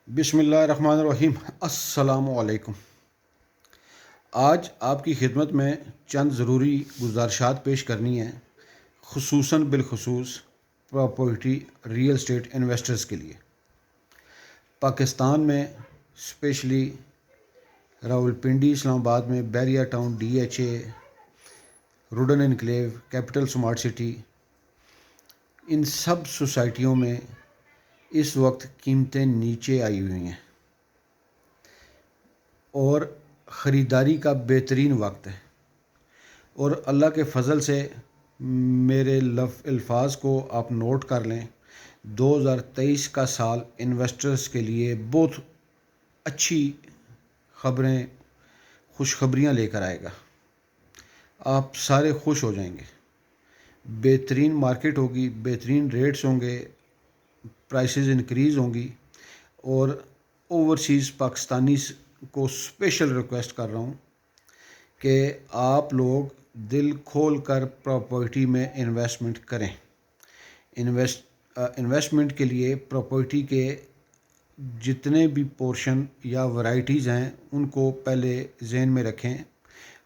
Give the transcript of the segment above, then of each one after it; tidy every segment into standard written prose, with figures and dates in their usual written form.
بسم اللہ الرحمن الرحیم۔ السلام علیکم۔ آج آپ کی خدمت میں چند ضروری گزارشات پیش کرنی ہیں، خصوصاً بالخصوص پراپرٹی ریئل اسٹیٹ انویسٹرز کے لیے۔ پاکستان میں اسپیشلی راولپنڈی، اسلام آباد میں Bahria town, D H A, Rudn enclave, capital smart city, ان سب سوسائٹیوں میں اس وقت قیمتیں نیچے آئی ہوئی ہیں اور خریداری کا بہترین وقت ہے، اور اللہ کے فضل سے میرے الفاظ کو آپ نوٹ کر لیں۔ 2023 کا سال انویسٹرز کے لیے بہت اچھی خبریں، خوشخبریاں لے کر آئے گا۔ آپ سارے خوش ہو جائیں گے۔ بہترین مارکیٹ ہوگی، بہترین ریٹس ہوں گے، پرائسز انکریز ہوں گی، اور اوورسیز پاکستانی کو اسپیشل ریکویسٹ کر رہا ہوں کہ آپ لوگ دل کھول کر پراپرٹی میں انویسٹمنٹ کریں۔ انویسٹمنٹ کے لیے پراپرٹی کے جتنے بھی پورشن یا ورائٹیز ہیں ان کو پہلے ذہن میں رکھیں۔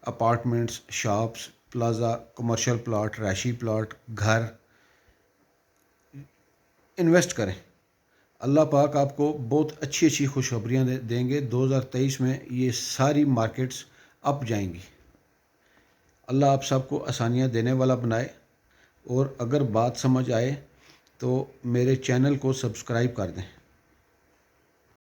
Apartments, shops, plaza, commercial plot, رہائشی پلاٹ، گھر، انویسٹ کریں۔ اللہ پاک آپ کو بہت اچھی اچھی خوشخبریاں دیں گے۔ 2023 میں یہ ساری مارکیٹس اپ جائیں گی۔ اللہ آپ سب کو آسانیاں دینے والا بنائے، اور اگر بات سمجھ آئے تو میرے چینل کو سبسکرائب کر دیں۔